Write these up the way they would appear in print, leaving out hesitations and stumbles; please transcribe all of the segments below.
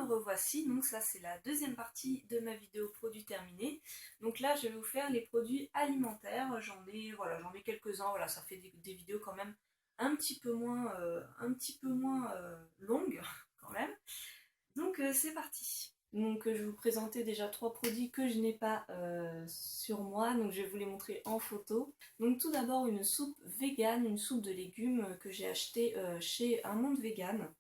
revoici, donc ça c'est la deuxième partie de ma vidéo produits terminés. Donc là je vais vous faire les produits alimentaires, j'en ai quelques-uns, voilà, ça fait des vidéos quand même un petit peu moins, longues quand même. Donc c'est parti. Donc je vais vous présenter déjà trois produits que je n'ai pas sur moi, donc je vais vous les montrer en photo. Donc tout d'abord une soupe végane, une soupe de légumes que j'ai achetée chez Un Monde Vegan.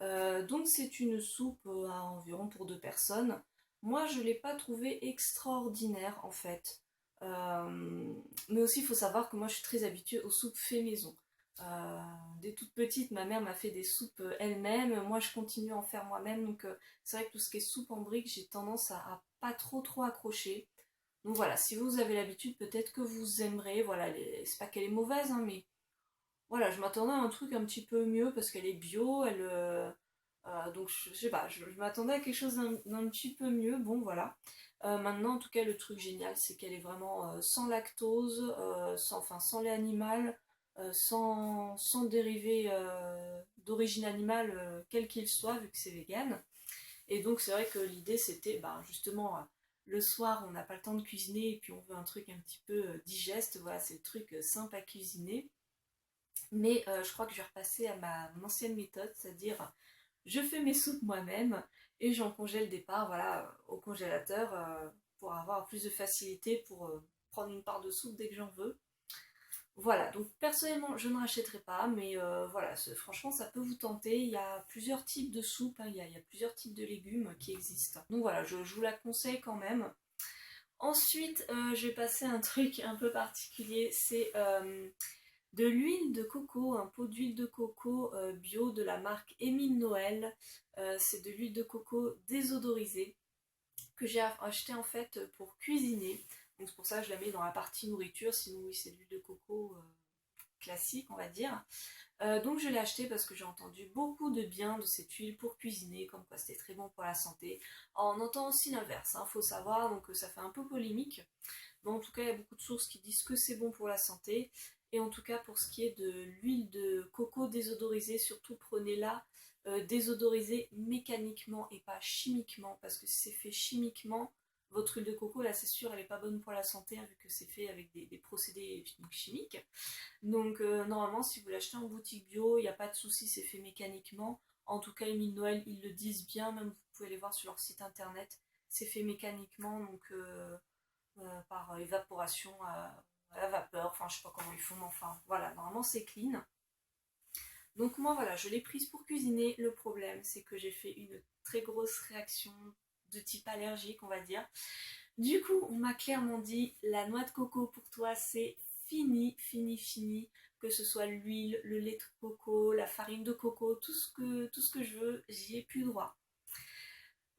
Donc c'est une soupe à environ pour 2 personnes. Moi je ne l'ai pas trouvée extraordinaire en fait. Mais aussi il faut savoir que moi je suis très habituée aux soupes fait maison. Dès toute petite, ma mère m'a fait des soupes elle-même. Moi je continue à en faire moi-même. Donc c'est vrai que tout ce qui est soupe en briques, j'ai tendance à pas trop accrocher. Donc voilà, si vous avez l'habitude, peut-être que vous aimerez. Voilà, c'est pas qu'elle est mauvaise, hein, mais voilà, je m'attendais à un truc un petit peu mieux parce qu'elle est bio, donc je sais pas, je m'attendais à quelque chose d'un petit peu mieux, bon voilà. Maintenant, en tout cas, le truc génial, c'est qu'elle est vraiment sans lactose, sans lait animal, sans dérivés d'origine animale, quel qu'il soit, vu que c'est vegan. Et donc, c'est vrai que l'idée, c'était justement le soir, on n'a pas le temps de cuisiner et puis on veut un truc un petit peu digeste. Voilà, c'est le truc simple à cuisiner. Mais je crois que je vais repasser à mon ancienne méthode, c'est-à-dire je fais mes soupes moi-même et j'en congèle des parts, voilà, au congélateur pour avoir plus de facilité pour prendre une part de soupe dès que j'en veux. Voilà, donc personnellement je ne rachèterai pas, mais voilà, franchement ça peut vous tenter. Il y a plusieurs types de soupes, hein, il y a plusieurs types de légumes qui existent. Donc voilà, je vous la conseille quand même. Ensuite, je vais passer à un truc un peu particulier, c'est de l'huile de coco, un pot d'huile de coco bio de la marque Émile Noël. C'est de l'huile de coco désodorisée que j'ai acheté en fait pour cuisiner. Donc c'est pour ça que je la mets dans la partie nourriture, sinon oui c'est de l'huile de coco classique on va dire. Donc je l'ai acheté parce que j'ai entendu beaucoup de bien de cette huile pour cuisiner, comme quoi c'était très bon pour la santé. On entend aussi l'inverse, faut savoir, donc ça fait un peu polémique. Mais en tout cas, il y a beaucoup de sources qui disent que c'est bon pour la santé. Et en tout cas, pour ce qui est de l'huile de coco désodorisée, surtout prenez-la désodorisée mécaniquement et pas chimiquement. Parce que si c'est fait chimiquement, votre huile de coco, là c'est sûr, elle n'est pas bonne pour la santé, hein, vu que c'est fait avec des procédés chimiques. Donc normalement, si vous l'achetez en boutique bio, il n'y a pas de souci, c'est fait mécaniquement. En tout cas, Émile Noël, ils le disent bien, même vous pouvez aller voir sur leur site internet. C'est fait mécaniquement, donc par évaporation à la vapeur, enfin je sais pas comment ils font, mais enfin voilà, normalement c'est clean. Donc moi voilà, je l'ai prise pour cuisiner. Le problème c'est que j'ai fait une très grosse réaction de type allergique on va dire. Du coup on m'a clairement dit la noix de coco pour toi c'est fini, fini, que ce soit l'huile, le lait de coco, la farine de coco, tout ce que je veux, j'y ai plus droit.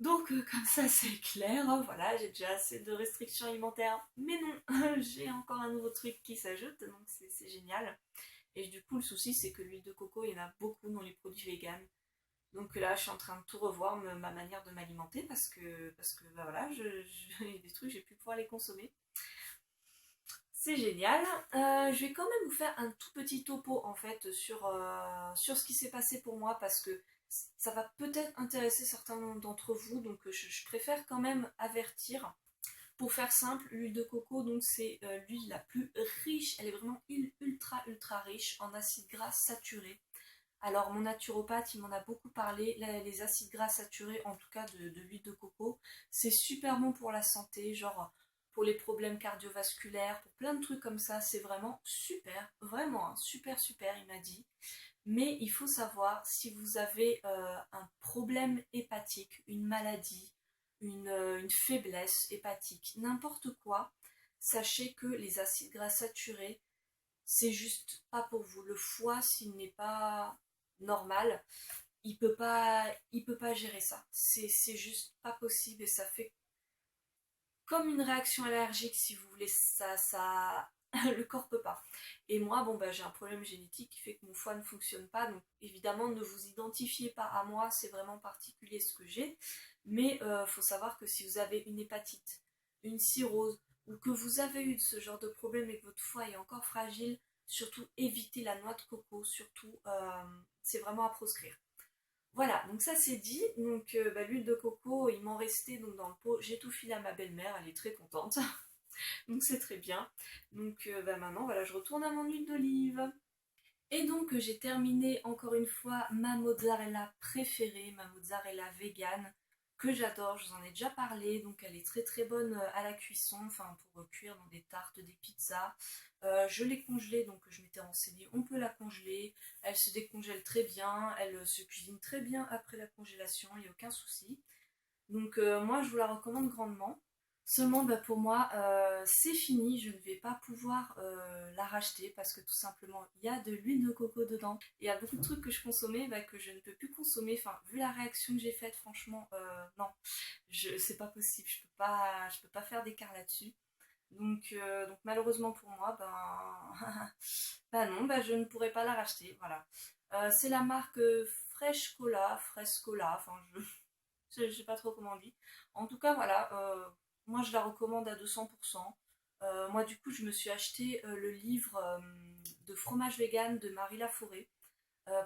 Donc comme ça c'est clair, hein, voilà, j'ai déjà assez de restrictions alimentaires, mais non, j'ai encore un nouveau truc qui s'ajoute, donc c'est génial. Et du coup le souci c'est que l'huile de coco, il y en a beaucoup dans les produits vegan. Donc là je suis en train de tout revoir, ma manière de m'alimenter, parce que voilà, il y a des trucs, je vais plus pouvoir les consommer. C'est génial. Je vais quand même vous faire un tout petit topo en fait sur ce qui s'est passé pour moi parce que ça va peut-être intéresser certains d'entre vous, donc je préfère quand même avertir. Pour faire simple, l'huile de coco, donc c'est l'huile la plus riche, elle est vraiment ultra riche en acides gras saturés. Alors mon naturopathe, il m'en a beaucoup parlé, les acides gras saturés, en tout cas de l'huile de coco, c'est super bon pour la santé, genre pour les problèmes cardiovasculaires, pour plein de trucs comme ça, c'est vraiment super, vraiment hein, super, il m'a dit. Mais il faut savoir si vous avez un problème hépatique, une maladie, une faiblesse hépatique, n'importe quoi, sachez que les acides gras saturés, c'est juste pas pour vous. Le foie, s'il n'est pas normal, il peut pas gérer ça. C'est juste pas possible et ça fait comme une réaction allergique si vous voulez. Ça, le corps peut pas. Et moi, bon j'ai un problème génétique qui fait que mon foie ne fonctionne pas. Donc évidemment, ne vous identifiez pas à moi, c'est vraiment particulier ce que j'ai. Mais faut savoir que si vous avez une hépatite, une cirrhose, ou que vous avez eu ce genre de problème et que votre foie est encore fragile, surtout évitez la noix de coco, surtout c'est vraiment à proscrire. Voilà, donc ça c'est dit. Donc l'huile de coco, il m'en restait donc dans le pot. J'ai tout filé à ma belle-mère, elle est très contente. Donc c'est très bien. Donc maintenant, voilà, je retourne à mon huile d'olive. Et donc j'ai terminé encore une fois ma mozzarella préférée, ma mozzarella végane, que j'adore, je vous en ai déjà parlé, donc elle est très très bonne à la cuisson, enfin pour cuire dans des tartes, des pizzas. Je l'ai congelée, donc je m'étais renseignée, on peut la congeler, elle se décongèle très bien, elle se cuisine très bien après la congélation, il n'y a aucun souci. Donc moi je vous la recommande grandement. Seulement pour moi c'est fini, je ne vais pas pouvoir la racheter parce que tout simplement il y a de l'huile de coco dedans. Il y a beaucoup de trucs que je consommais que je ne peux plus consommer. Enfin vu la réaction que j'ai faite franchement non, c'est pas possible, je peux pas faire d'écart là-dessus. Donc malheureusement pour moi non, je ne pourrai pas la racheter. Voilà. C'est la marque Fresh Cola, Frescola, enfin je sais pas trop comment on dit. En tout cas, voilà, moi je la recommande à 200%. Moi, du coup, je me suis acheté le livre de fromage vegan de Marie Laforêt.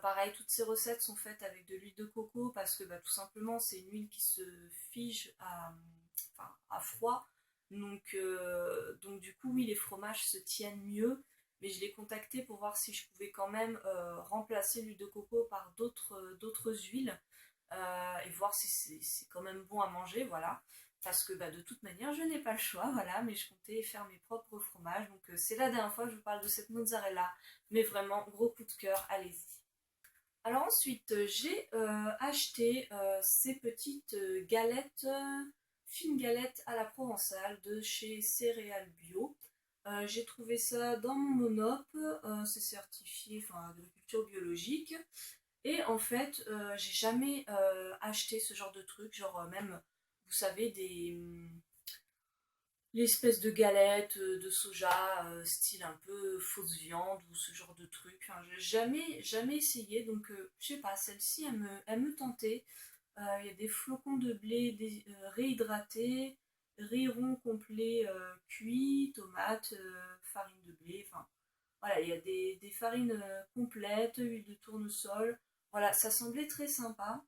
Pareil, toutes ces recettes sont faites avec de l'huile de coco parce que tout simplement, c'est une huile qui se fige enfin, à froid. Donc, du coup, oui, les fromages se tiennent mieux. Mais je l'ai contacté pour voir si je pouvais quand même remplacer l'huile de coco par d'autres huiles et voir si c'est quand même bon à manger, voilà. Parce que de toute manière, je n'ai pas le choix, voilà, mais je comptais faire mes propres fromages. Donc c'est la dernière fois que je vous parle de cette mozzarella, mais vraiment, gros coup de cœur, allez-y. Alors ensuite, j'ai acheté ces petites galettes, fines galettes à la provençale de chez Céréales Bio. J'ai trouvé ça dans mon monop, c'est certifié, enfin, agriculture biologique. Et en fait, j'ai jamais acheté ce genre de truc, genre même, vous savez, l'espèce de galette de soja, style un peu fausse viande ou ce genre de truc. Enfin, j'ai jamais essayé, donc je sais pas, celle-ci, elle me tentait. Il y a des flocons de blé réhydratés, riz rond complet cuit, tomates, farine de blé, enfin voilà, il y a des farines complètes, huile de tournesol. Voilà, ça semblait très sympa.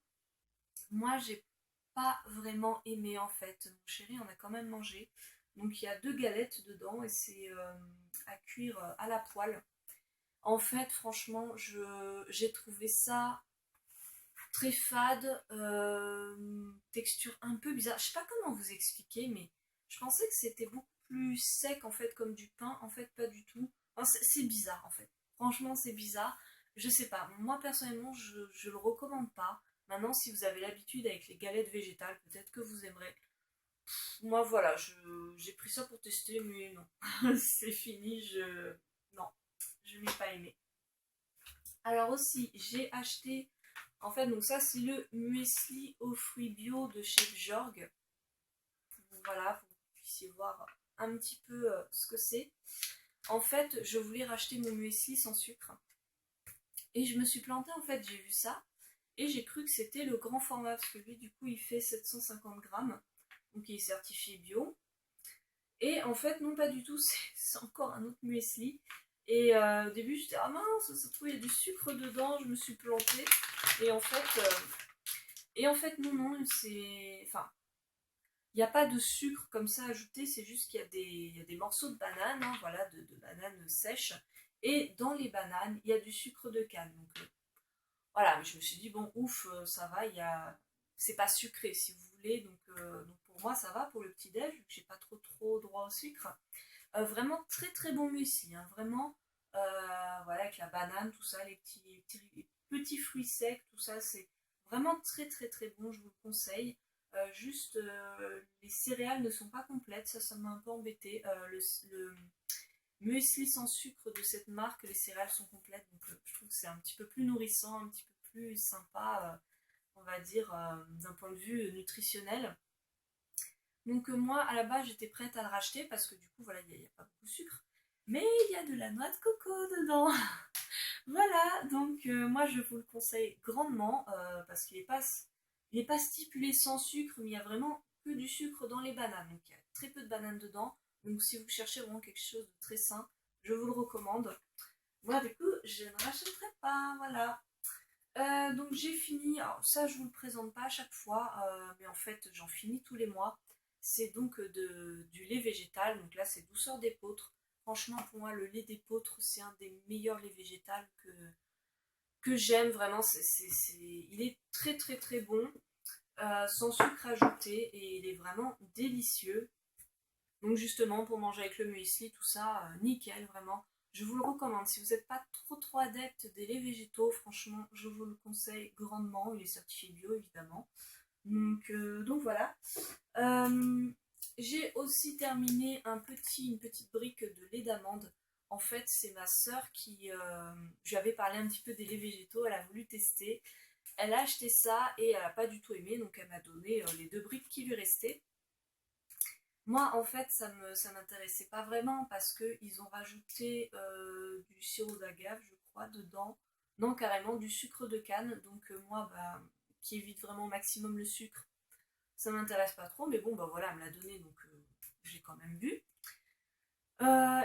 Moi, j'ai pas vraiment aimé en fait. Mon chéri en a quand même mangé. Donc il y a deux galettes dedans et c'est à cuire à la poêle. En fait, franchement, j'ai trouvé ça très fade, texture un peu bizarre. Je sais pas comment vous expliquer, mais je pensais que c'était beaucoup plus sec en fait, comme du pain. En fait, pas du tout. Enfin, c'est bizarre en fait. Franchement, c'est bizarre. Je sais pas. Moi personnellement, je le recommande pas. Maintenant, si vous avez l'habitude avec les galettes végétales, peut-être que vous aimerez. Moi, voilà, j'ai pris ça pour tester, mais non. C'est fini, non, je n'ai pas aimé. Alors aussi, j'ai acheté, en fait, donc ça c'est le muesli aux fruits bio de chez Bjorg. Voilà, pour que vous puissiez voir un petit peu ce que c'est. En fait, je voulais racheter mon muesli sans sucre. Et je me suis plantée, en fait, j'ai vu ça. Et j'ai cru que c'était le grand format, parce que lui, du coup, il fait 750 grammes. Donc il est certifié bio. Et en fait, non, pas du tout, c'est encore un autre muesli. Et au début, j'étais ah mince, ça se trouve, il y a du sucre dedans, je me suis plantée. Et en fait non, non, c'est. Enfin, il n'y a pas de sucre comme ça ajouté, c'est juste qu'il y a des morceaux de banane, hein, voilà, de bananes sèches. Et dans les bananes, il y a du sucre de canne. Donc voilà, mais je me suis dit, bon, ouf, ça va, c'est pas sucré si vous voulez. Donc pour moi, ça va pour le petit-déj, vu que j'ai pas trop droit au sucre. Vraiment très très bon muesli, hein, vraiment. Voilà, avec la banane, tout ça, les petits fruits secs, tout ça, c'est vraiment très très très bon, je vous le conseille. Juste, les céréales ne sont pas complètes, ça m'a un peu embêté. Le muesli sans sucre de cette marque, les céréales sont complètes, donc je trouve que c'est un petit peu plus nourrissant, un petit peu plus sympa, on va dire, d'un point de vue nutritionnel. Donc moi, à la base, j'étais prête à le racheter parce que du coup, voilà, il n'y a pas beaucoup de sucre. Mais il y a de la noix de coco dedans. Voilà, donc moi, je vous le conseille grandement parce il est pas stipulé sans sucre, mais il y a vraiment que du sucre dans les bananes. Donc il y a très peu de bananes dedans. Donc si vous cherchez vraiment quelque chose de très sain, je vous le recommande. Moi, du coup, je ne rachèterai pas, voilà. Donc j'ai fini, alors ça je vous le présente pas à chaque fois, mais en fait j'en finis tous les mois. C'est donc du lait végétal, donc là c'est douceur d'épeautre. Franchement pour moi le lait d'épeautre c'est un des meilleurs laits végétales que j'aime vraiment. Il est très très très bon, sans sucre ajouté et il est vraiment délicieux. Donc justement pour manger avec le muesli, tout ça, nickel vraiment. Je vous le recommande. Si vous n'êtes pas trop adepte des laits végétaux, franchement, je vous le conseille grandement. Il est certifié bio, évidemment. Donc voilà. Euh, j'ai aussi terminé une petite brique de lait d'amande. En fait, c'est ma sœur qui... je lui avais parlé un petit peu des laits végétaux, elle a voulu tester. Elle a acheté ça et elle n'a pas du tout aimé, donc elle m'a donné les 2 briques qui lui restaient. Moi, en fait, ça m'intéressait pas vraiment parce qu'ils ont rajouté du sirop d'agave, je crois, dedans. Non, carrément du sucre de canne. Donc moi, bah, qui évite vraiment au maximum le sucre, ça m'intéresse pas trop. Mais bon, bah voilà, elle me l'a donné, donc j'ai quand même bu.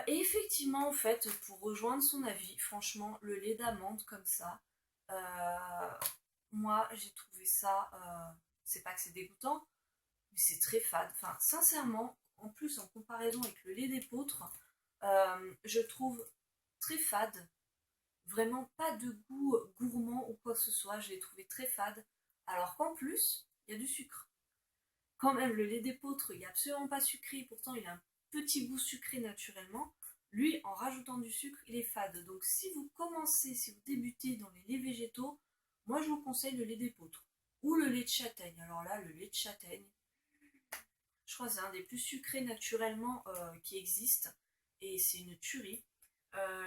Et effectivement, en fait, pour rejoindre son avis, franchement, le lait d'amande comme ça, euh, moi, j'ai trouvé ça... c'est pas que c'est dégoûtant, mais c'est très fade. Enfin, sincèrement, en plus en comparaison avec le lait d'épeautre, je trouve très fade. Vraiment pas de goût gourmand ou quoi que ce soit. Je l'ai trouvé très fade. Alors qu'en plus, il y a du sucre. Quand même, le lait d'épeautre, il n'y a absolument pas sucré. Pourtant, il a un petit goût sucré naturellement. Lui, en rajoutant du sucre, il est fade. Donc si vous commencez, si vous débutez dans les laits végétaux, moi je vous conseille le lait d'épeautre. Ou le lait de châtaigne. Alors là, le lait de châtaigne, je crois que c'est un des plus sucrés naturellement qui existe. Et c'est une tuerie.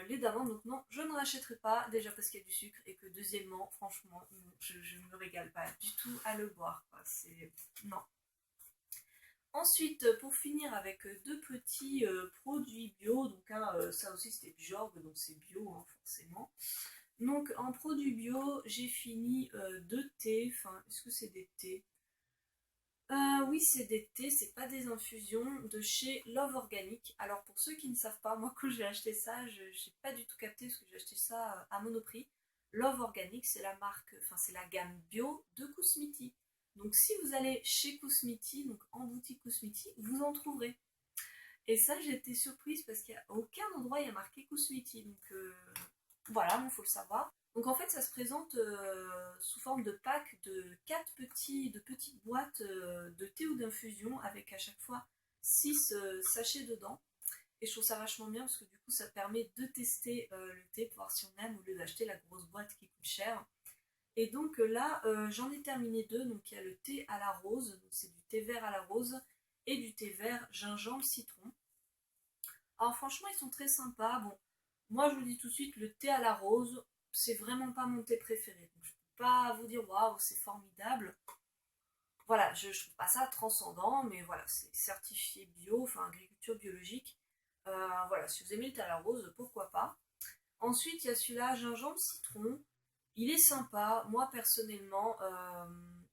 Les d'amande, donc non, je ne rachèterai pas. Déjà parce qu'il y a du sucre. Et que deuxièmement, franchement, non, je ne me régale pas du tout à le boire. C'est... Non. Ensuite, pour finir avec 2 petits produits bio. Donc ça aussi c'était Bjorg, donc c'est bio hein, forcément. Donc en produits bio, j'ai fini 2 thés. Enfin, est-ce que c'est des thés? Oui, c'est des thés, c'est pas des infusions de chez Love Organic. Alors pour ceux qui ne savent pas, moi quand j'ai acheté ça, je n'ai pas du tout capté parce que j'ai acheté ça à Monoprix. Love Organic, c'est la marque, enfin c'est la gamme bio de Kousmiti. Donc si vous allez chez Kousmiti, donc en boutique Kousmiti, vous en trouverez. Et ça, j'ai été surprise parce qu'à aucun endroit il y a marqué Kousmiti. Donc voilà, il faut le savoir. Donc en fait, ça se présente sous forme de pack de 4 petites boîtes de thé ou d'infusion avec à chaque fois 6 sachets dedans. Et je trouve ça vachement bien parce que du coup, ça permet de tester le thé pour voir si on aime au lieu d'acheter la grosse boîte qui coûte cher. Et donc là, j'en ai terminé 2. Donc il y a le thé à la rose, donc c'est du thé vert à la rose et du thé vert gingembre citron. Alors franchement, ils sont très sympas. Bon, moi je vous dis tout de suite, le thé à la rose, c'est vraiment pas mon thé préféré. Donc je peux pas vous dire waouh, c'est formidable. Voilà, je trouve pas ça transcendant, mais voilà, c'est certifié bio, enfin agriculture biologique. Voilà, si vous aimez le thé à la rose, pourquoi pas. Ensuite, il y a celui-là, gingembre citron. Il est sympa. Moi personnellement,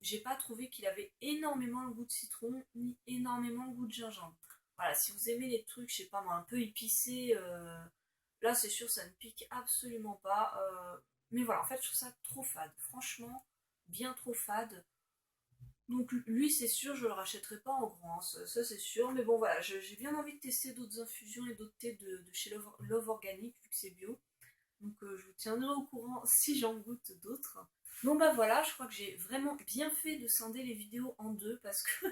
j'ai pas trouvé qu'il avait énormément le goût de citron ni énormément le goût de gingembre. Voilà, si vous aimez les trucs, je sais pas moi, un peu épicés, là c'est sûr ça ne pique absolument pas. Mais voilà, en fait je trouve ça trop fade. Franchement, bien trop fade. Donc lui c'est sûr, je le rachèterai pas en grand, ça, c'est sûr. Mais bon voilà, j'ai bien envie de tester d'autres infusions et d'autres thés de chez Love Organic vu que c'est bio. Donc je vous tiendrai au courant si j'en goûte d'autres. Bon bah voilà, je crois que j'ai vraiment bien fait de scinder les vidéos en 2 parce que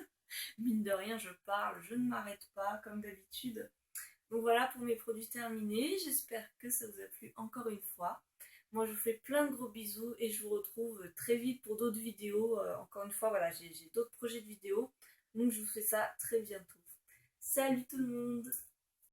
mine de rien je parle, je ne m'arrête pas comme d'habitude. Donc voilà pour mes produits terminés, j'espère que ça vous a plu encore une fois. Moi je vous fais plein de gros bisous et je vous retrouve très vite pour d'autres vidéos. Encore une fois voilà, j'ai d'autres projets de vidéos, donc je vous fais ça très bientôt. Salut tout le monde!